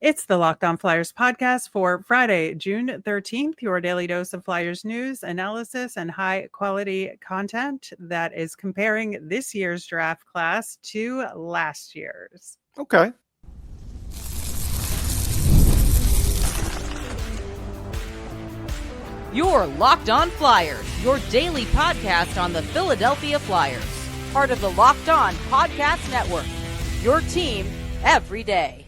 It's the Locked On Flyers podcast for Friday, June 13th, your daily dose of Flyers news, analysis, and high quality content that is comparing this year's draft class to last year's. Okay. You're Locked On Flyers, your daily podcast on the Philadelphia Flyers. Part of the Locked On Podcast Network, your team every day.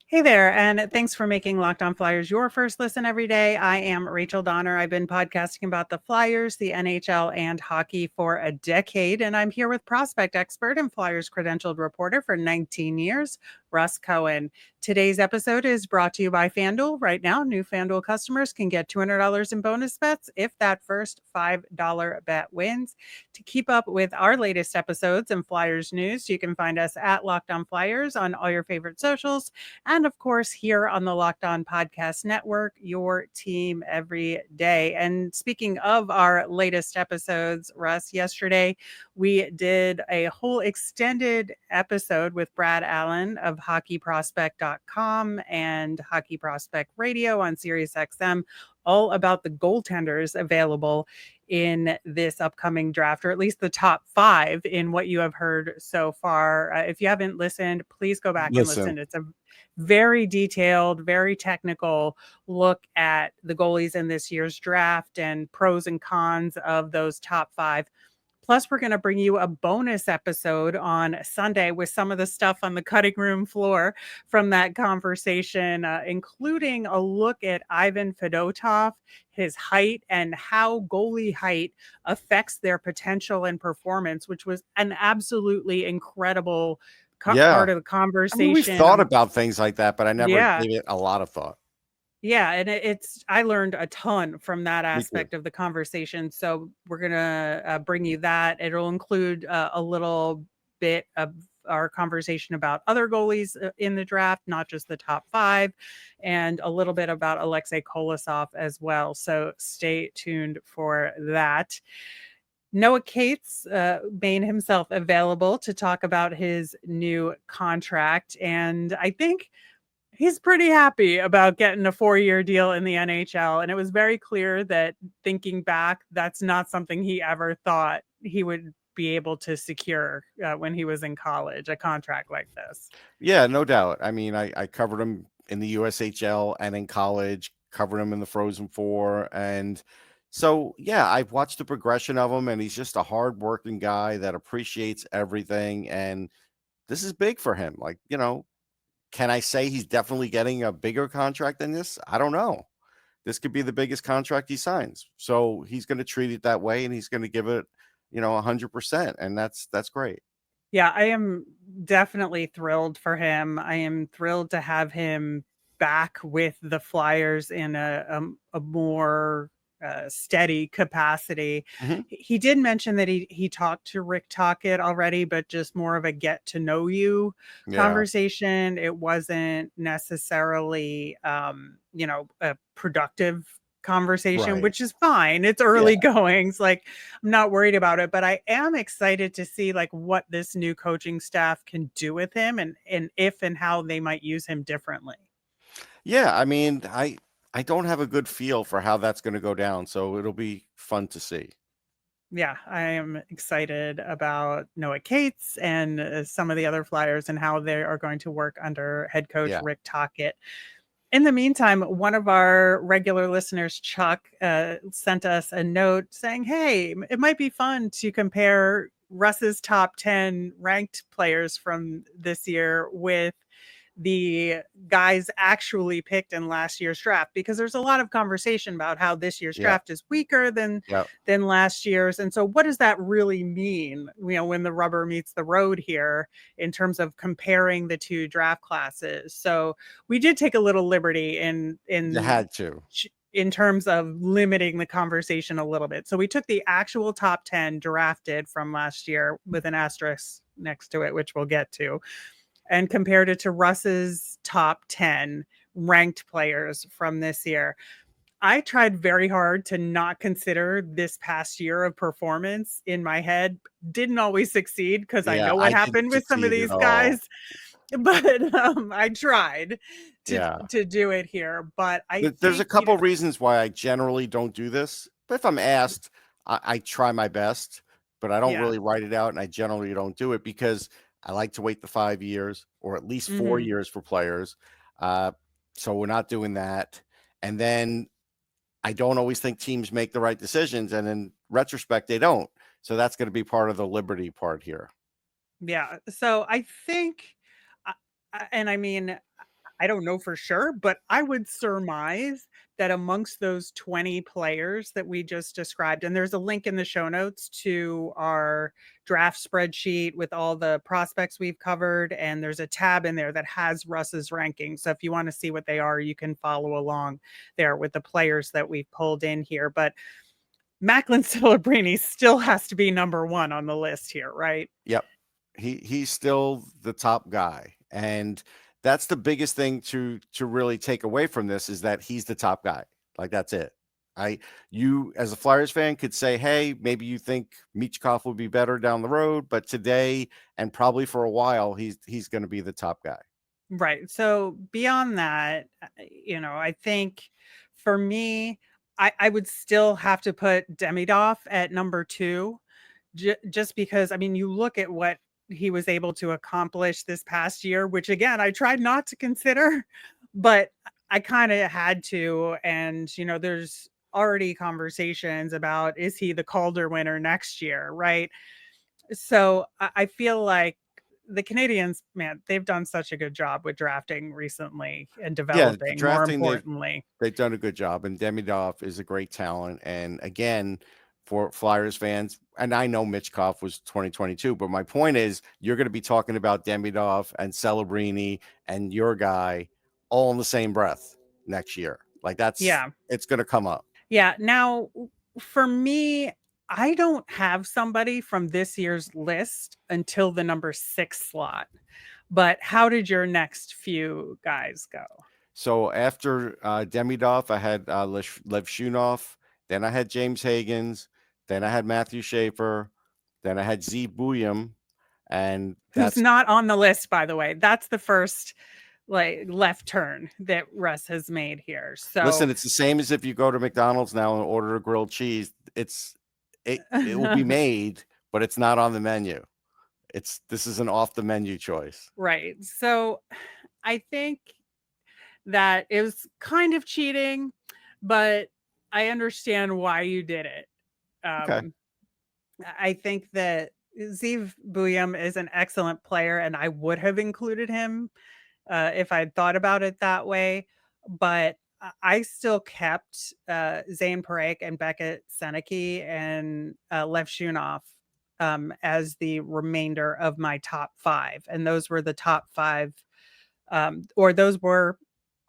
Hey there, and thanks for making Locked On Flyers your first listen every day. I am Rachel Donner. I've been podcasting about the Flyers, the NHL, and hockey for a decade, and I'm here with prospect expert and Flyers credentialed reporter for 19 years, Russ Cohen. Today's episode is brought to you by FanDuel. Right now, new FanDuel customers can get $200 in bonus bets if that first $5 bet wins. To keep up with our latest episodes and Flyers news, you can find us at Locked On Flyers on all your favorite socials, and of course, here on the Locked On Podcast Network, your team every day. And speaking of our latest episodes, Russ, yesterday we did a whole extended episode with Brad Allen of hockeyprospect.com and Hockey Prospect Radio on SiriusXM, all about the goaltenders available in this upcoming draft, or at least the top 5 in what you have heard so far. If you haven't listened, please go back and listen. It's a very detailed, very technical look at the goalies in this year's draft and pros and cons of those top 5. Plus, we're going to bring you a bonus episode on Sunday with some of the stuff on the cutting room floor from that conversation, including a look at Ivan Fedotov, his height, and how goalie height affects their potential and performance, which was an absolutely incredible part of the conversation. I mean, we've thought about things like that, but I never gave it a lot of thought. Yeah, and I learned a ton from that aspect of the conversation. So we're going to bring you that. It'll include a little bit of our conversation about other goalies in the draft, not just the top 5, and a little bit about Alexei Kolosov as well. So stay tuned for that. Noah Cates made himself available to talk about his new contract, and I think he's pretty happy about getting a 4-year deal in the NHL. And it was very clear that, thinking back, that's not something he ever thought he would be able to secure when he was in college, a contract like this. Yeah, no doubt. I mean, I covered him in the USHL and in college, covered him in the Frozen Four. And so, yeah, I've watched the progression of him, and he's just a hardworking guy that appreciates everything. And this is big for him. Like, you know, can I say he's definitely getting a bigger contract than this? I don't know. This could be the biggest contract he signs. So he's going to treat it that way, and he's going to give it, 100%. And that's great. Yeah, I am definitely thrilled for him. I am thrilled to have him back with the Flyers in a more steady capacity. Mm-hmm. He did mention that he talked to Rick Tocchet already, but just more of a get to know you conversation. It wasn't necessarily, a productive conversation, which is fine. It's early goings. Like, I'm not worried about it, but I am excited to see like what this new coaching staff can do with him and if and how they might use him differently. Yeah, I mean, I don't have a good feel for how that's going to go down, so it'll be fun to see. Yeah, I am excited about Noah Cates and some of the other Flyers and how they are going to work under head coach Rick Tocchet. In the meantime, one of our regular listeners, Chuck, sent us a note saying, hey, it might be fun to compare Russ's top 10 ranked players from this year with the guys actually picked in last year's draft, because there's a lot of conversation about how this year's draft is weaker than last year's. And so what does that really mean, when the rubber meets the road here in terms of comparing the two draft classes? So we did take a little liberty in terms of limiting the conversation a little bit. So we took the actual top 10 drafted from last year with an asterisk next to it, which we'll get to, and compared it to Russ's top 10 ranked players from this year. I tried very hard to not consider this past year of performance in my head. Didn't always succeed, because I know what happened with some of these guys. But I tried. Yeah. to do it here. But I There's a think, couple reasons why I generally don't do this. But if I'm asked, I try my best, but I don't yeah. really write it out, and I generally don't do it because I like to wait the 5 years or at least 4 years for players. Uh, so we're not doing that. And then I don't always think teams make the right decisions, and in retrospect, they don't. So that's going to be part of the liberty part here. Yeah. So I think, and I mean, I don't know for sure, but I would surmise that amongst those 20 players that we just described, and there's a link in the show notes to our draft spreadsheet with all the prospects we've covered. And there's a tab in there that has Russ's rankings. So if you want to see what they are, you can follow along there with the players that we've pulled in here. But Macklin Celebrini still has to be number one on the list here, right? Yep. He's still the top guy. And that's the biggest thing to really take away from this is that he's the top guy. Like that's it. You as a Flyers fan could say, hey, maybe you think Michkov will be better down the road, but today and probably for a while, he's going to be the top guy. Right. So beyond that, I think for me, I would still have to put Demidov at number two, just because, I mean, you look at what he was able to accomplish this past year, which again, I tried not to consider, but I kind of had to. And, there's already conversations about, is he the Calder winner next year? Right. So I feel like the Canadians, man, they've done such a good job with drafting recently and Yeah, the developing, more drafting importantly. they've done a good job, and Demidov is a great talent. And again, for Flyers fans, and I know Michkov was 2022, but my point is, you're going to be talking about Demidov and Celebrini and your guy all in the same breath next year. Like Yeah. it's going to come up. Yeah. Now, for me, I don't have somebody from this year's list until the number 6 slot. But how did your next few guys go? So after Demidov, I had Levshunov, then I had James Higgins, then I had Matthew Schaefer, then I had Z Buyam, and Who's that's not on the list, by the way. That's the first left turn that Russ has made here. So listen, it's the same as if you go to McDonald's now and order a grilled cheese. It will be made, but it's not on the menu. This is an off the menu choice. right. So I think that it was kind of cheating, but I understand why you did it. Okay. I think that Zeev Buyam is an excellent player, and I would have included him if I'd thought about it that way. But I still kept Zane Parekh and Beckett Seneke and Lev Shunov as the remainder of my top 5. And those were the top 5, or those were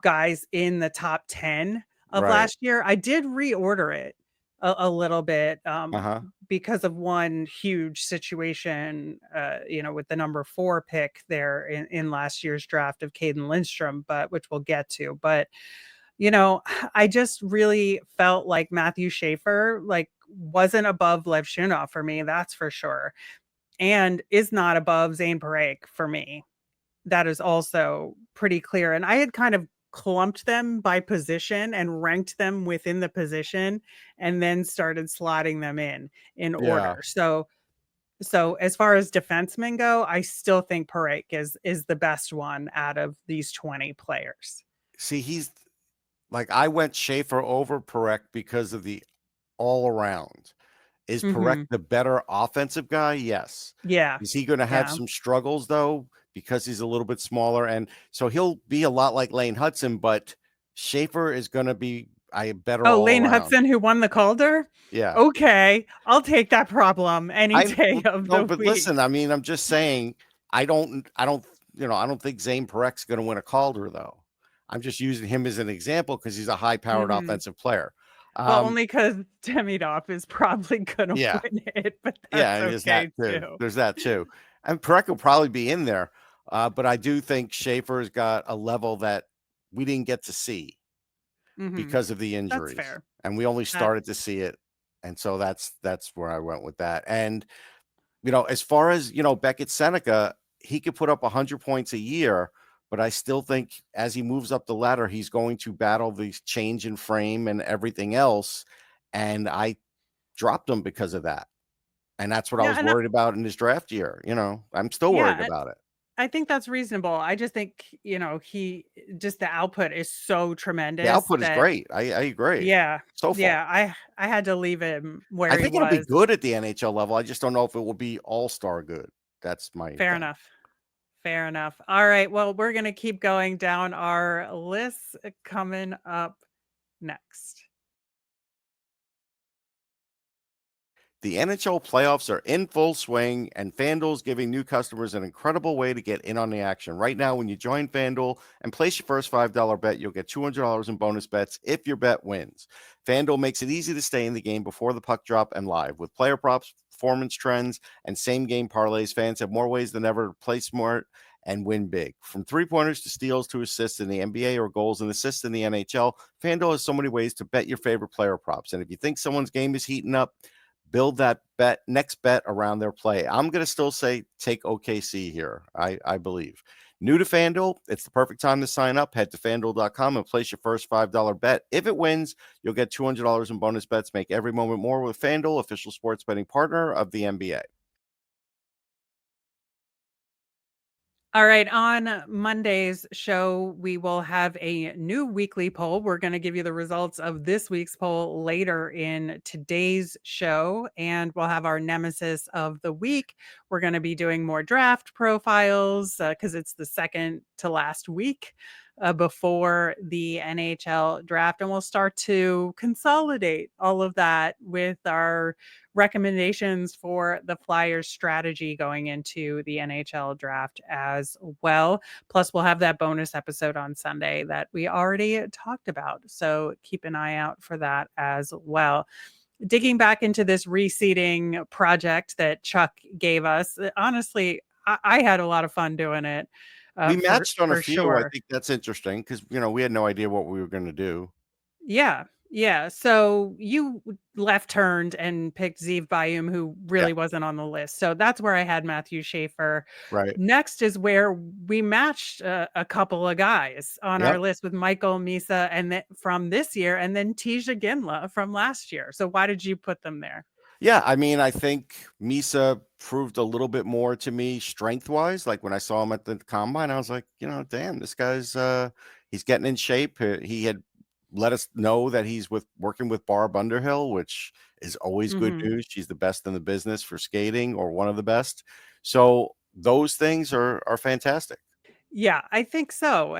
guys in the top 10 of Right. last year. I did reorder it a little bit Uh-huh. because of one huge situation, with the number 4 pick there in last year's draft of Caden Lindstrom, but which we'll get to. But, I just really felt like Matthew Schaefer, wasn't above Lev Shunov for me. That's for sure. And is not above Zane Parekh for me. That is also pretty clear. And I had kind of clumped them by position and ranked them within the position and then started slotting them in Yeah. order. So as far as defensemen go, I still think Parekh is the best one out of these 20 players. See, he's like I went Schaefer over Parekh because of the all around. Is Parekh the better offensive guy? Yes. Yeah. Is he going to have some struggles though because he's a little bit smaller, and so he'll be a lot like Lane Hudson, but Schaefer is going to be better. Oh, Lane Hudson, who won the Calder? Yeah. Okay, I'll take that problem any day of the but week. listen, I mean, I'm just saying, I don't think Zane Parex's going to win a Calder though. I'm just using him as an example because he's a high-powered offensive player. Well, only because Demidov is probably going to win it, but that's okay too. There's that too. And Parekh will probably be in there, but I do think Schaefer's got a level that we didn't get to see because of the injuries. That's fair. And we only started to see it. And so that's where I went with that. And, as far as, Beckett Seneca, he could put up 100 points a year, but I still think as he moves up the ladder, he's going to battle the change in frame and everything else. And I dropped him because of that. And that's what I Yeah, was worried about in his draft year. I'm still worried yeah, about it. I think that's reasonable. I just think, he just the output is so The tremendous output is that great. I agree yeah. so far. Yeah, I had to leave him I where he think it'll be was. good at the NHL level. I just don't know if it will be all-star good. That's my Fair thing. enough. Fair enough. All right, well, we're gonna keep going down our lists coming up next. The NHL playoffs are in full swing, and FanDuel is giving new customers an incredible way to get in on the action. Right now, when you join FanDuel and place your first $5 bet, you'll get $200 in bonus bets if your bet wins. FanDuel makes it easy to stay in the game before the puck drop and live. With player props, performance trends, and same-game parlays, fans have more ways than ever to play smart and win big. From three-pointers to steals to assists in the NBA or goals and assists in the NHL, FanDuel has so many ways to bet your favorite player props. And if you think someone's game is heating up, build that next bet around their play. I'm going to still say take OKC here. I believe. New to FanDuel, it's the perfect time to sign up. Head to FanDuel.com and place your first $5 bet. If it wins, you'll get $200 in bonus bets. Make every moment more with FanDuel, official sports betting partner of the NBA. All right, on Monday's show, we will have a new weekly poll. We're going to give you the results of this week's poll later in today's show, and we'll have our nemesis of the week. We're going to be doing more draft profiles because it's the second to last week before the NHL draft, and we'll start to consolidate all of that with our recommendations for the Flyers strategy going into the NHL draft as well. Plus, we'll have that bonus episode on Sunday that we already talked about. So keep an eye out for that as well. Digging back into this reseeding project that Chuck gave us, honestly, I had a lot of fun doing it. We matched on a For few. I sure. think that's interesting because, we had no idea what we were going to do. Yeah. Yeah. So you left turned and picked Zeev Bayum, who Yeah. really wasn't on the list. So that's where I had Matthew Schaefer. Right. Next is where we matched a couple of guys on Yep. our list with Michael Misa and from this year, and then Tisha Ginla from last year. So why did you put them there? Yeah, I think Misa proved a little bit more to me strength-wise. Like when I saw him at the combine, I was like, damn, this guy's he's getting in shape. He had let us know that he's working with Barb Underhill, which is always good Mhm. news. She's the best in the business for skating, or one of the best. So those things are fantastic. Yeah, I think so.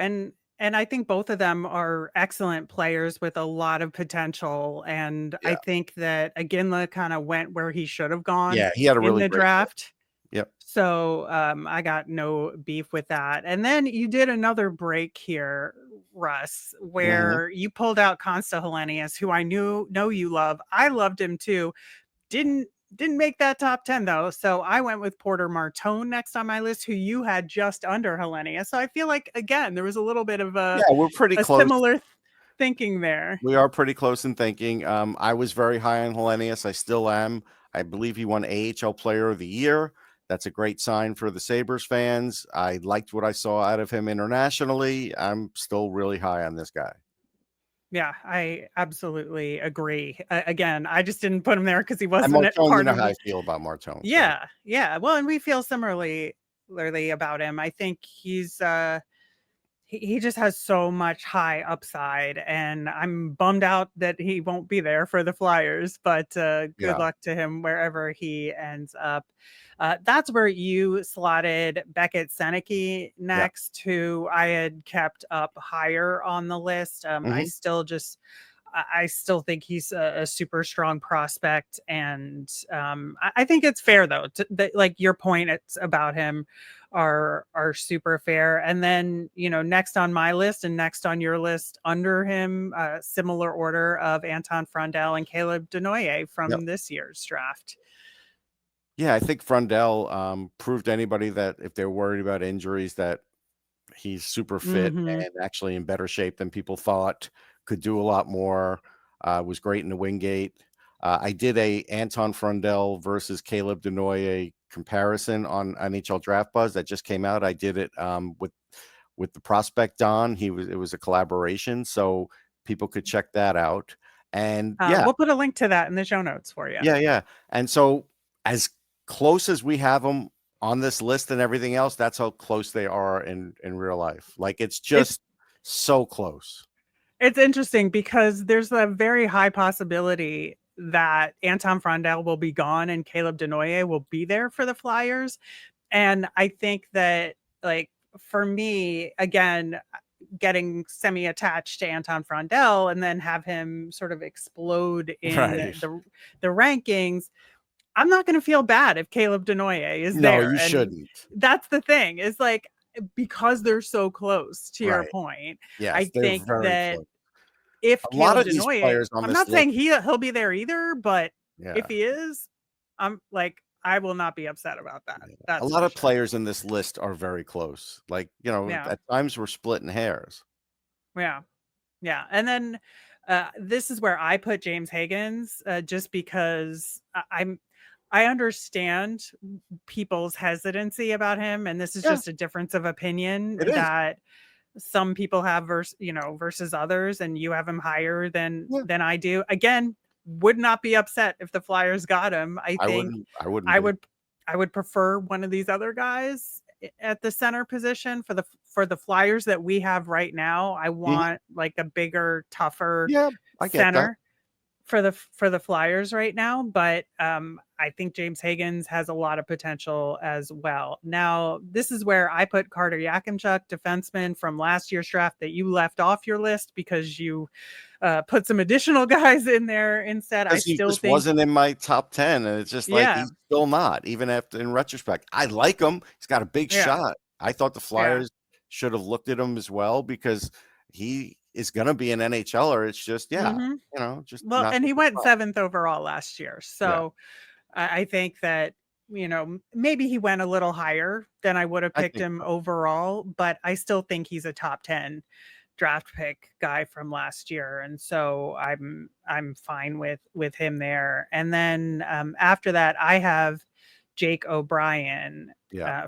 And I think both of them are excellent players with a lot of potential. And I Yeah. think that Aginla kind of went where he should have gone Yeah, he had a in really the great year. draft. Yep. So I got no beef with that. And then you did another break here, Russ, Mhm. where you pulled out Consta Hellenius, who I know you love. I loved him too. Didn't make that top 10 though. So I went with Porter Martone next on my list, who you had just under Hellenius. So I feel like again there was a little bit of Yeah, we're pretty a close. similar thinking there. We are pretty close in thinking. I was very high on Hellenius. I still am. I believe he won AHL Player of the Year. That's a great sign for the Sabres fans. I liked what I saw out of him internationally. I'm still really high on this guy. Yeah, I absolutely agree. Again, I just didn't put him there because he And wasn't a Martone, you part know of how I the. feel about Martone. So Yeah, yeah. Well, and we feel similarly about him. I think he just has so much high upside, and I'm bummed out that he won't be there for the Flyers, but good yeah, luck to him wherever he ends up. That's where you slotted Beckett Seneke yeah. next, who I had kept up higher on the list. Hmm. I still think he's a super strong prospect, and I think it's fair though. Like your point, it's about him are super fair. And then next on my list and next on your list under him, similar order of Anton Frondell and Caleb Desnoyers Yep. from this year's draft. Yeah, I think Frondell proved to anybody that if they're worried about injuries, that he's super fit Mm-hmm. and actually in better shape than people thought, could do a lot more, was great in the Wingate. I did a Anton Frondell versus Caleb Desnoyers comparison on NHL Draft Buzz that just came out. I did it with with the prospect Don. It was a collaboration, so people could check that out. And We'll put a link to that in the show notes for you. Yeah. And so as close as we have them on this list and everything else, that's how close they are in real life. Like it's just so close. It's interesting because there's a very high possibility that Anton Frondell will be gone and Caleb Desnoyers will be there for the Flyers. And I think that, like, for me, again, getting semi-attached to Anton Frondell and then have him sort of explode in the rankings, I'm not going to feel bad if Caleb Desnoyers is there. No, you shouldn't. That's the thing. Is like, because they're so close, to your point. Yes, I think that close. if a Caleb lot of these Desnoyers, players on I'm this not list, saying he'll be there either, but yeah. if he is, I'm like, I will not be upset about that. That's a lot of players in this list are very close. Like, at times we're splitting hairs. Yeah. And then this is where I put James Higgins, just because I understand people's hesitancy about him, and this is just a difference of opinion that some people have versus others, and you have him higher than I do. Again, would not be upset if the Flyers got him. I would prefer one of these other guys at the center position for the Flyers that we have right now. I want like a bigger, tougher center for the Flyers right now. But I think James Higgins has a lot of potential as well. Now, this is where I put Carter Yakimchuk, defenseman from last year's draft that you left off your list because you put some additional guys in there instead. I still think wasn't in my top 10, and it's just like he's still not, even after in retrospect. I like him. He's got a big shot. I thought the Flyers should have looked at him as well because he is going to be an NHLer. It's just and he went 7th overall last year. So I think that, maybe he went a little higher than I would have picked him overall, but I still think he's a top 10 draft pick guy from last year. And so I'm fine with him there. And then after that, I have Jake O'Brien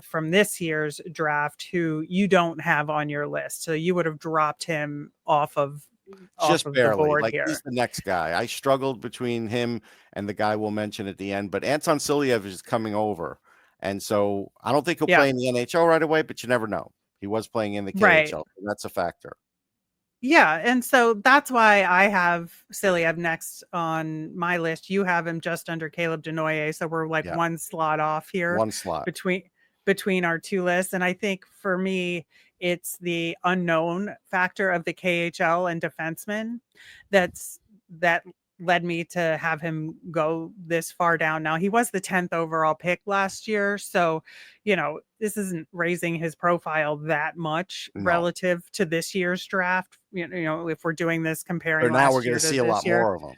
from this year's draft, who you don't have on your list. So you would have dropped him off of barely. The board here. He's the next guy. I struggled between him and the guy we'll mention at the end, but Anton Siliev is coming over. And so I don't think he'll play in the NHL right away, but you never know. He was playing in the KHL. And that's a factor. Yeah, and so that's why I have Siliev next on my list. You have him just under Caleb Desnoyers, so we're like one slot off here. One slot between our two lists, and I think for me, it's the unknown factor of the KHL and defenseman that led me to have him go this far down. Now, he was the 10th overall pick last year, so this isn't raising his profile that much relative to this year's draft. If we're doing this comparing, but now we're going to see a lot more of him.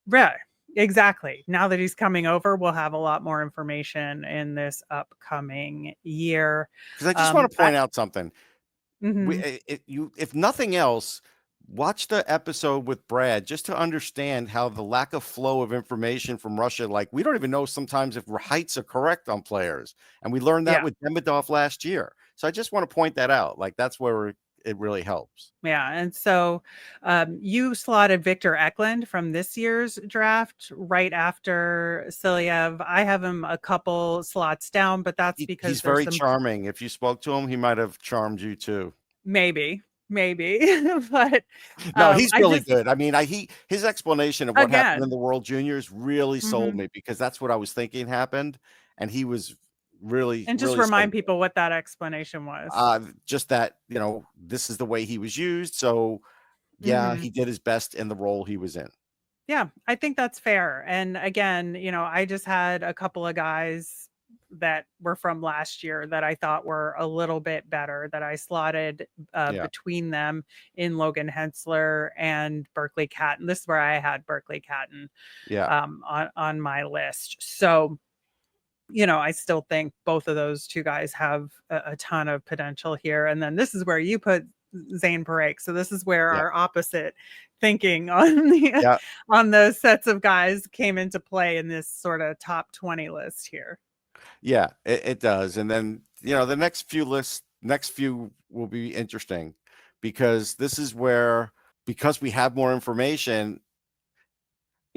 Right, exactly. Now that he's coming over, we'll have a lot more information in this upcoming year. Because I just want to point out something. If nothing else, watch the episode with Brad just to understand how the lack of flow of information from Russia, like we don't even know sometimes if heights are correct on players. And we learned that with Demidov last year. So I just want to point that out. Like that's where it really helps. Yeah. And so you slotted Victor Eklund from this year's draft right after Siliev. I have him a couple slots down, but that's because he's very charming. If you spoke to him, he might have charmed you too. Maybe, but no, he's really good. I mean, his explanation of what happened in the World Juniors really sold me, because that's what I was thinking happened, and he was really. And just remind people what that explanation was. Just that this is the way he was used. So he did his best in the role he was in. Yeah, I think that's fair. And again, I just had a couple of guys that were from last year that I thought were a little bit better, that I slotted between them in Logan Hensler and Berkeley Catton. This is where I had Berkeley Catton on my list. So, I still think both of those two guys have a ton of potential here. And then this is where you put Zane Parekh. So this is where our opposite thinking on the on those sets of guys came into play in this sort of top 20 list here. Yeah, it does. And then, the next few lists next few will be interesting because this is where, because we have more information,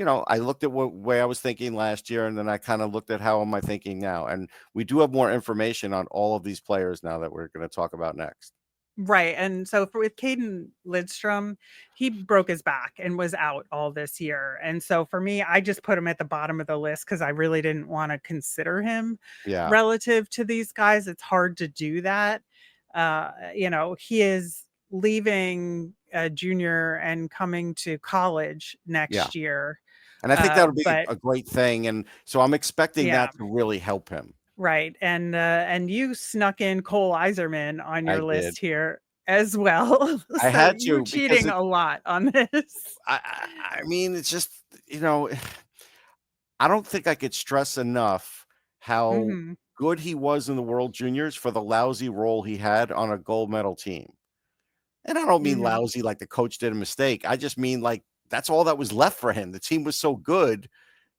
I looked at what way I was thinking last year, and then I kind of looked at how am I thinking now. And we do have more information on all of these players now that we're going to talk about next. Right. And so with Caden Lidstrom, he broke his back and was out all this year. And so for me, I just put him at the bottom of the list because I really didn't want to consider him Yeah. relative to these guys. It's hard to do that. He is leaving junior and coming to college next year. And I think that'll be But a great thing. And so I'm expecting yeah. that to really help him. Right. And you snuck in Cole Iserman on your I list did. here as well. I So had you're to cheating a lot on this. I mean, it's just, I don't think I could stress enough how Mhm. good he was in the World Juniors for the lousy role he had on a gold medal team. And I don't mean Mhm. lousy like the coach did a mistake. I just mean like that's all that was left for him. The team was so good,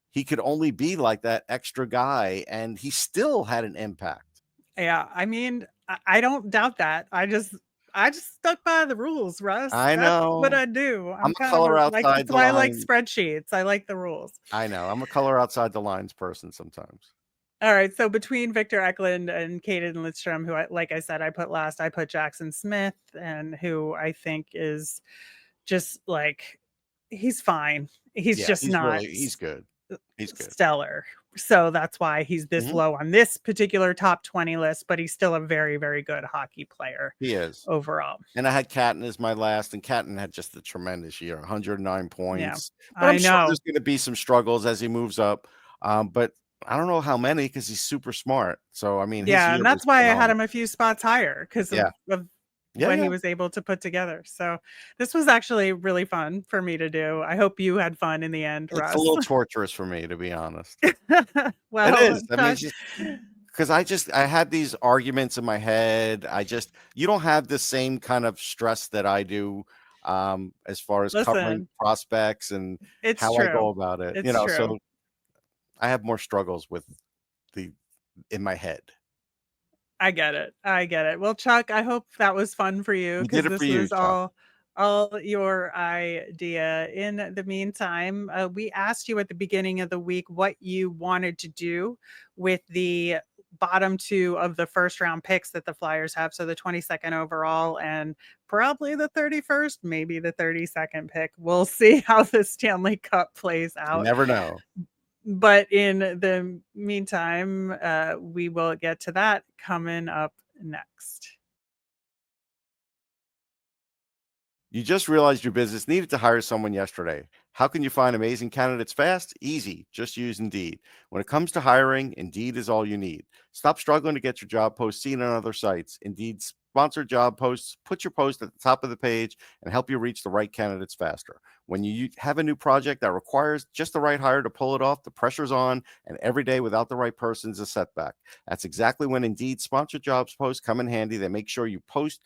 he could only be like that extra guy, and he still had an impact. Yeah, I mean, I don't doubt that. I just stuck by the rules, Russ. I That's what know. I do. I'm I'm a kind of color like, outside that's the why I like line. spreadsheets. I like the rules. I know. I'm a color outside the lines person sometimes. All right. So between Victor Eklund and Caden Lidstrom, who, like I said, I put last, I put Jackson Smith, and who I think is just like, he's fine. He's Yeah, just he's not good. He's good. stellar. So that's why he's this Mhm. low on this particular top 20 list, but he's still a very, very good hockey player. He is. Overall. And I had Catton as my last, and Catton had just a tremendous year, 109 points. Yeah, but I'm I sure know. there's going to be some struggles as he moves up. But I don't know how many because he's super smart. So, I mean, his Yeah, year and was that's why I had phenomenal. him a few spots higher because Yeah. of Yeah, what he yeah. was able to put together. So this was actually really fun for me to do. I hope you had fun in the end, It's Russ. a little torturous for me, to be honest. Well, It is. I mean, gosh. because I had these arguments in my head. You don't have the same kind of stress that I do as far as covering Listen, prospects and it's how I go true. about it. It's true. So I have more struggles with in my head. I get it. I get it. Well, Chuck, I hope that was fun for you We because did it for this you, was Chuck. all your idea. In the meantime, we asked you at the beginning of the week what you wanted to do with the bottom two of the first round picks that the Flyers have. So the 22nd overall and probably the 31st, maybe the 32nd pick. We'll see how the Stanley Cup plays You out. never know. But in the meantime, we will get to that coming up next. You just realized your business needed to hire someone yesterday. How can you find amazing candidates fast? Easy. Just use Indeed. When it comes to hiring, Indeed is all you need. Stop struggling to get your job post seen on other sites. Indeed's sponsored job posts put your post at the top of the page and help you reach the right candidates faster. When you have a new project that requires just the right hire to pull it off, the pressure's on, and every day without the right person is a setback. That's exactly when Indeed sponsored jobs posts come in handy. They make sure your post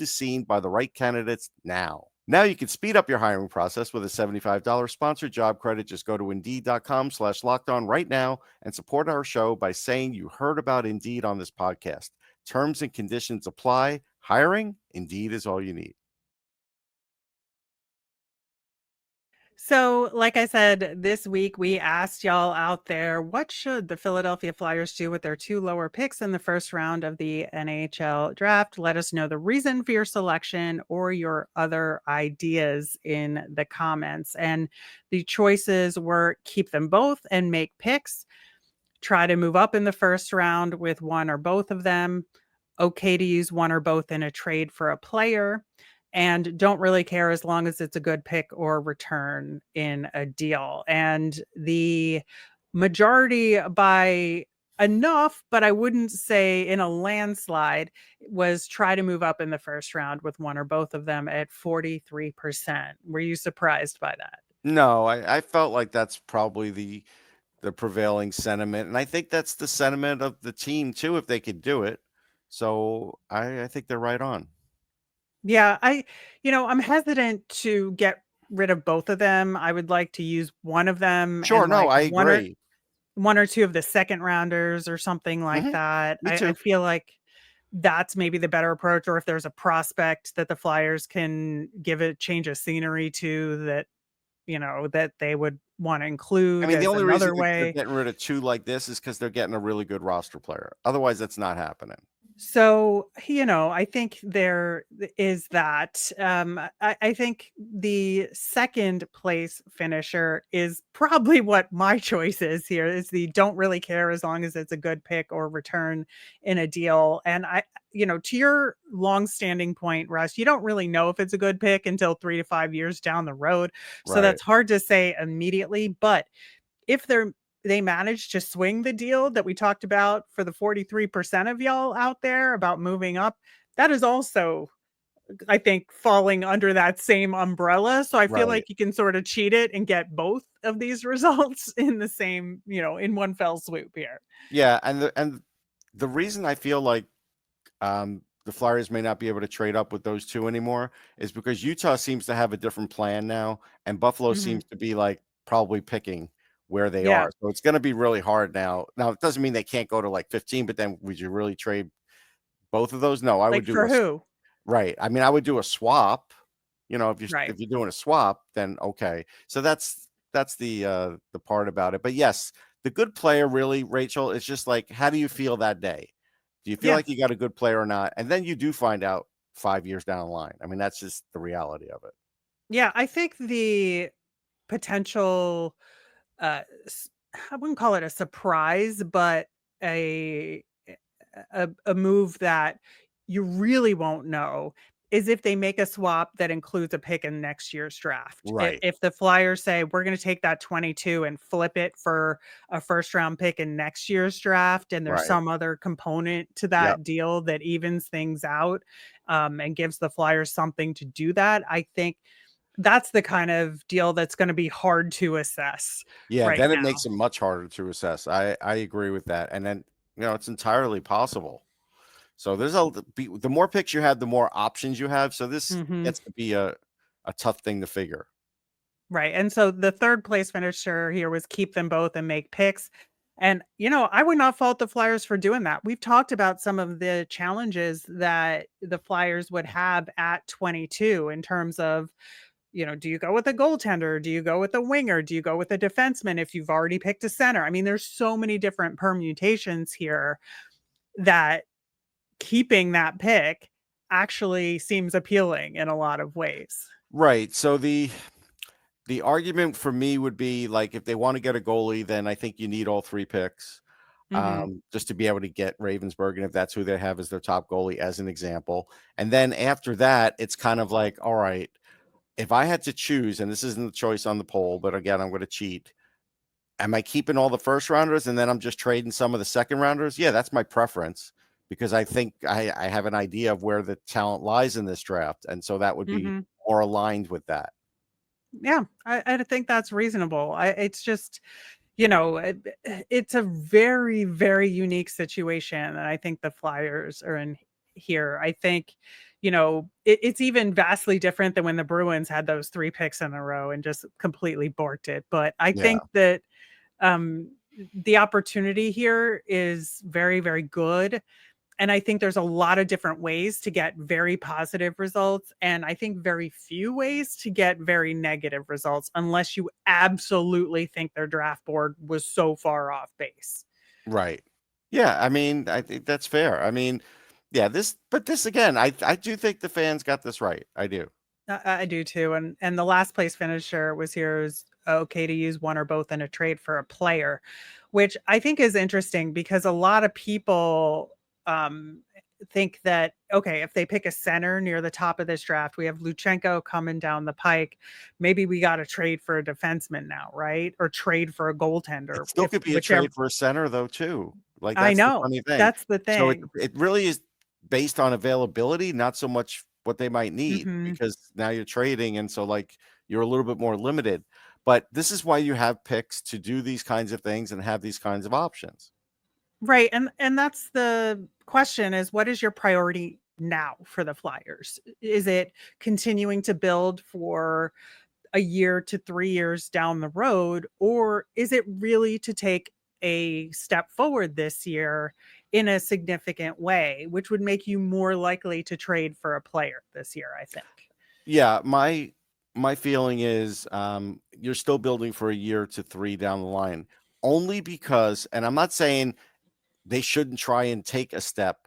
is seen by the right candidates now. Now you can speed up your hiring process with a $75 sponsored job credit. Just go to Indeed.com/lockedon right now and support our show by saying you heard about Indeed on this podcast. Terms and conditions apply. Hiring, Indeed is all you need. So, like I said, this week we asked y'all out there, what should the Philadelphia Flyers do with their two lower picks in the first round of the NHL draft? Let us know the reason for your selection or your other ideas in the comments. And the choices were keep them both and make picks, try to move up in the first round with one or both of them, okay to use one or both in a trade for a player, and don't really care as long as it's a good pick or return in a deal. And the majority by enough, but I wouldn't say in a landslide, was try to move up in the first round with one or both of them at 43%. Were you surprised by that? No, I felt like that's probably the prevailing sentiment. And I think that's the sentiment of the team too, if they could do it. So I think they're right on. Yeah, I'm hesitant to get rid of both of them. I would like to use one of them Sure, and no, like I agree. one or two of the second rounders or something like Mhm. that. Me I too. feel like that's maybe the better approach, or if there's a prospect that the Flyers can give a change of scenery to that, that they would want to I include mean, the as only reason another they're way. getting rid of 2 like this is because 'cause they're getting a really good roster player. Otherwise, that's not happening. So, I think there is that. I think the second place finisher is probably what my choice is here, is the don't really care as long as it's a good pick or return in a deal. And to your long-standing point, Russ, you don't really know if it's a good pick until 3 to 5 years down the road. So Right. that's hard to say immediately. But if they manage to swing the deal that we talked about for the 43% of y'all out there about moving up, that is also, I think, falling under that same umbrella. So I feel Right. like you can sort of cheat it and get both of these results in the same, in one fell swoop here. Yeah, and the reason I feel like the Flyers may not be able to trade up with those 2 anymore is because Utah seems to have a different plan now, and Buffalo Mhm. seems to be, like, probably picking where they Yeah. are. So it's gonna be really hard now. Now, it doesn't mean they can't go to, like, 15, but then would you really trade both of those? No, I would Like do for a s who? right. I mean, I would do a swap. If you're Right. if you're doing a swap, then okay. So that's the part about it. But yes, the good player really, Rachel, is just like, how do you feel that day? Do you feel Yeah. like you got a good player or not? And then you do find out 5 years down the line. I mean, that's just the reality of it. Yeah. I think the potential, I wouldn't call it a surprise, but a a move that you really won't know is if they make a swap that includes a pick in next year's draft. Right. If the Flyers say we're going to take that 22 and flip it for a first round pick in next year's draft, and there's Right. some other component to Yep. that deal that evens things out, and gives the Flyers something to do that, I think that's the kind of deal that's going to be hard to assess Yeah, right then it now. makes it much harder to assess. I agree with that. And then, it's entirely possible. So the more picks you have, the more options you have. So this Mhm. gets to be a tough thing to figure. Right, and so the 3rd place finisher here was keep them both and make picks, and, I would not fault the Flyers for doing that. We've talked about some of the challenges that the Flyers would have at 22 in terms of, do you go with a goaltender? Do you go with a winger? Do you go with a defenseman if you've already picked a center? I mean, there's so many different permutations here that keeping that pick actually seems appealing in a lot of ways. Right. So the argument for me would be like if they want to get a goalie, then I think you need all 3 picks, Mhm. just to be able to get Ravensburg, and if that's who they have as their top goalie, as an example. And then after that, it's kind of like, all right, if I had to choose, and this isn't the choice on the poll, but again, I'm going to cheat. Am I keeping all the first rounders and then I'm just trading some of the second rounders? Yeah, that's my preference because I think I have an idea of where the talent lies in this draft. And so that would be Mhm. more aligned with that. Yeah, I think that's reasonable. It's just, it's a very, very unique situation, and I think the Flyers are in here. I think, it's even vastly different than when the Bruins had those 3 picks in a row and just completely borked it. But I Yeah. think that um, the opportunity here is very, very good. And I think there's a lot of different ways to get very positive results, and I think very few ways to get very negative results unless you absolutely think their draft board was so far off base. Right. Yeah. I mean, I think that's fair. I mean, yeah, but this again, I do think the fans got this right. I do. I do too, and the last place finisher was here is okay to use one or both in a trade for a player, which I think is interesting because a lot of people um, think that okay, if they pick a center near the top of this draft, we have Luchenko coming down the pike. Maybe we got to trade for a defenseman now, right? Or trade for a goaltender, It still if could be a whichever. trade for a center though, too. Like I that's the know funny thing. that's the So it thing. it really is based on availability, not so much what they might need Hmm. because now you're trading and so like you're a little bit more limited. But this is why you have picks to do these kinds of things and have these kinds of options. Right, and that's the question is what is your priority now for the Flyers? Is it continuing to build for a year to 3 years down the road, or is it really to take a step forward this year in a significant way, which would make you more likely to trade for a player this year, I think. Yeah, my feeling is you're still building for a year to 3 down the line, only because, and I'm not saying they shouldn't try and take a step,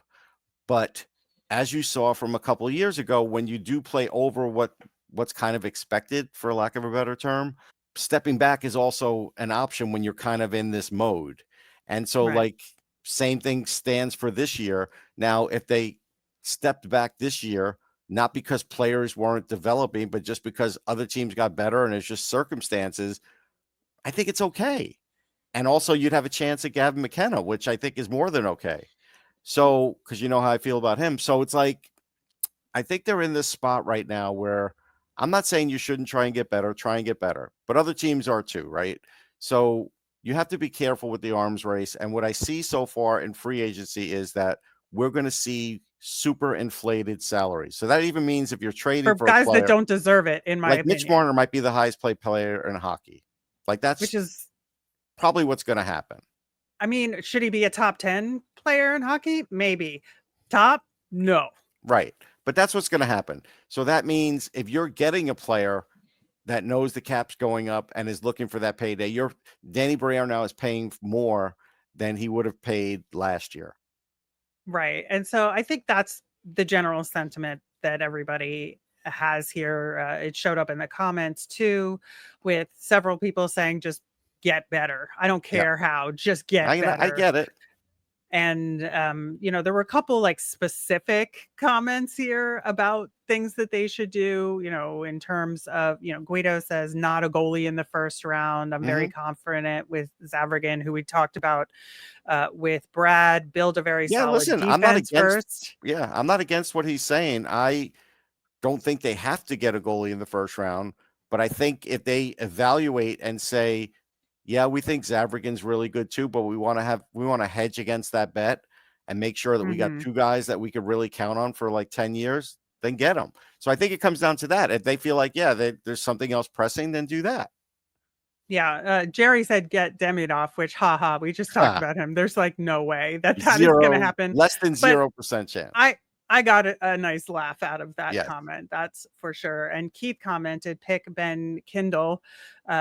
but as you saw from a couple of years ago, when you do play over what's kind of expected, for lack of a better term, stepping back is also an option when you're kind of in this mode. And so, Right. like, same thing stands for this year. Now, if they stepped back this year, not because players weren't developing, but just because other teams got better and it's just circumstances, I think it's okay. And also, you'd have a chance at Gavin McKenna, which I think is more than okay. So, because you know how I feel about him. So it's like, I think they're in this spot right now where I'm not saying you shouldn't try and get better, but other teams are too, right? So you have to be careful with the arms race. And what I see so far in free agency is that we're going to see super inflated salaries. So that even means if you're trading For for a guys that player, don't deserve it, in my like opinion. Mitch Marner might be the highest paid player in hockey. Like that's which is, probably what's going to happen. I mean, should he be a top 10 player in hockey? Maybe. Top? No. Right. But that's what's going to happen. So that means if you're getting a player that knows the cap's going up and is looking for that payday, Danny Briere now is paying more than he would have paid last year. Right. And so I think that's the general sentiment that everybody has here. It showed up in the comments too, with several people saying, just get better. I don't Yeah. care how, just get I better. get it. And, there were a couple like specific comments here about things that they should do, in terms of, Guido says not a goalie in the first round. I'm very confident with Zavragin, who we talked about with Brad, build a very solid Listen, defense first. I'm not against what he's saying. I don't think they have to get a goalie in the first round, but I think if they evaluate and say, yeah, we think Zavragin's really good too, but we want to hedge against that bet and make sure that we got two guys that we could really count on for like 10 years, then get them. So I think it comes down to that. If they feel like, there's something else pressing, then do that. Yeah, Jerry said get Demidov, which we just talked about him. There's like no way that is going to happen. Less than 0% chance. I got a nice laugh out of that Yes. comment. That's for sure. And Keith commented, pick Ben Kindle.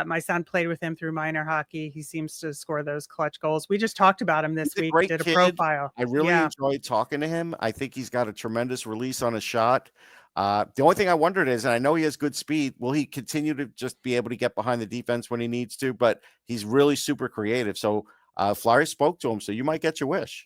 My son played with him through minor hockey. He seems to score those clutch goals. We just talked about him this week. Did a profile. I really enjoyed talking to him. I think he's got a tremendous release on a shot. The only thing I wondered is, and I know he has good speed, will he continue to just be able to get behind the defense when he needs to? But he's really super creative. So Flyers spoke to him. So you might get your wish.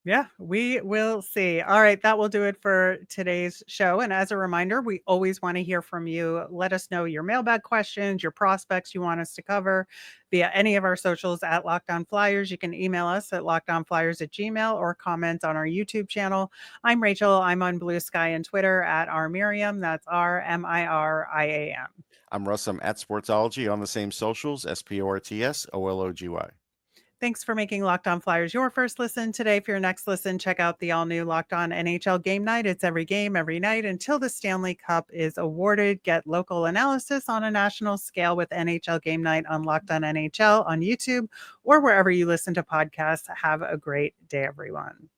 Yeah, we will see. All right, that will do it for today's show. And as a reminder, we always want to hear from you. Let us know your mailbag questions, your prospects you want us to cover via any of our socials at Locked On Flyers. You can email us at lockedonflyers@gmail.com or comment on our YouTube channel. I'm Rachel. I'm on Blue Sky and Twitter at rmiriam. That's RMIRIAM. I'm Russ. I'm at Sportsology on the same socials, SPORTSOLOGY. Thanks for making Locked On Flyers your first listen today. For your next listen, check out the all-new Locked On NHL Game Night. It's every game, every night until the Stanley Cup is awarded. Get local analysis on a national scale with NHL Game Night on Locked On NHL on YouTube or wherever you listen to podcasts. Have a great day, everyone.